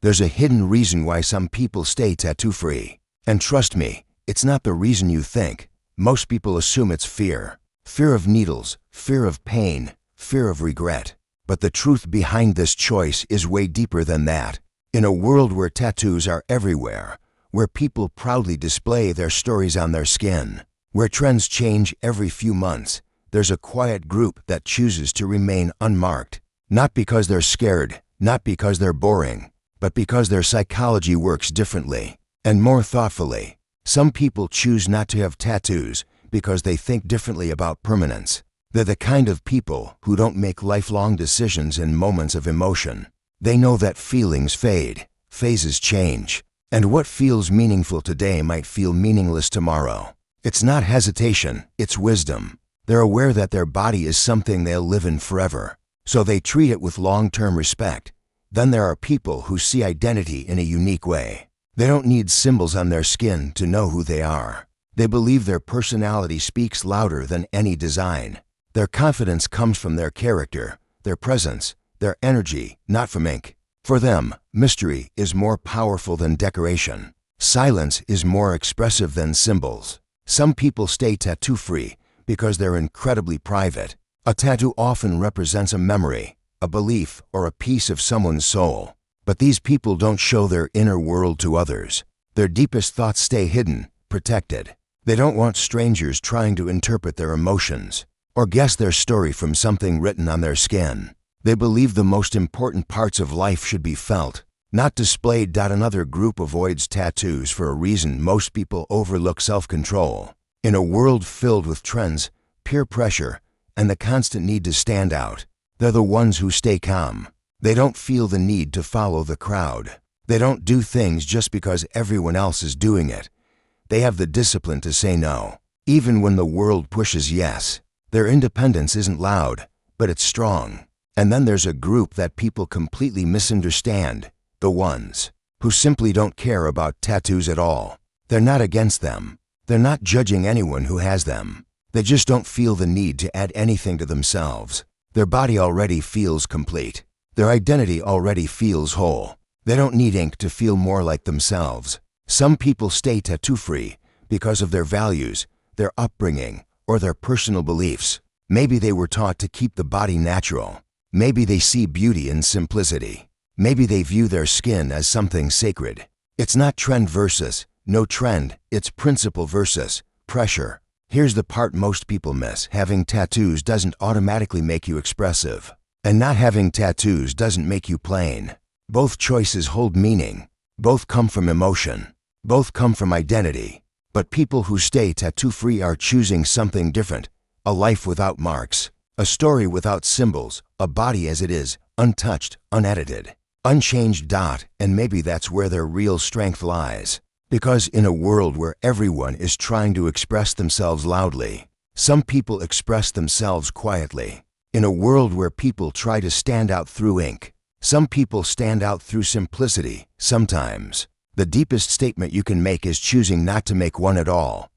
There's a hidden reason why some people stay tattoo-free. And trust me, it's not the reason you think. Most people assume it's fear. Fear of needles, fear of pain, fear of regret. But the truth behind this choice is way deeper than that. In a world where tattoos are everywhere, where people proudly display their stories on their skin, where trends change every few months, there's a quiet group that chooses to remain unmarked. Not because they're scared, not because they're boring, but because their psychology works differently and more thoughtfully. Some people choose not to have tattoos because they think differently about permanence. They're the kind of people who don't make lifelong decisions in moments of emotion. They know that feelings fade, phases change, and what feels meaningful today might feel meaningless tomorrow. It's not hesitation, it's wisdom. They're aware that their body is something they'll live in forever, so they treat it with long-term respect. Then there are people who see identity in a unique way. They don't need symbols on their skin to know who they are. They believe their personality speaks louder than any design. Their confidence comes from their character, their presence, their energy, not from ink. For them, mystery is more powerful than decoration. Silence is more expressive than symbols. Some people stay tattoo-free because they're incredibly private. A tattoo often represents a memory, a belief, or a piece of someone's soul. But these people don't show their inner world to others. Their deepest thoughts stay hidden, protected. They don't want strangers trying to interpret their emotions or guess their story from something written on their skin. They believe the most important parts of life should be felt, not displayed. Another group avoids tattoos for a reason most people overlook: self-control. In a world filled with trends, peer pressure, and the constant need to stand out, they're the ones who stay calm. They don't feel the need to follow the crowd. They don't do things just because everyone else is doing it. They have the discipline to say no, even when the world pushes yes. Their independence isn't loud, but it's strong. And then there's a group that people completely misunderstand: the ones who simply don't care about tattoos at all. They're not against them. They're not judging anyone who has them. They just don't feel the need to add anything to themselves. Their body already feels complete. Their identity already feels whole. They don't need ink to feel more like themselves. Some people stay tattoo-free because of their values, their upbringing, or their personal beliefs. Maybe they were taught to keep the body natural. Maybe they see beauty in simplicity. Maybe they view their skin as something sacred. It's not trend versus no trend, it's principle versus pressure. Here's the part most people miss: having tattoos doesn't automatically make you expressive. And not having tattoos doesn't make you plain. Both choices hold meaning. Both come from emotion. Both come from identity. But people who stay tattoo-free are choosing something different: a life without marks, a story without symbols, a body as it is, untouched, unedited, unchanged. And maybe that's where their real strength lies. Because in a world where everyone is trying to express themselves loudly, some people express themselves quietly. In a world where people try to stand out through ink, some people stand out through simplicity. Sometimes, the deepest statement you can make is choosing not to make one at all.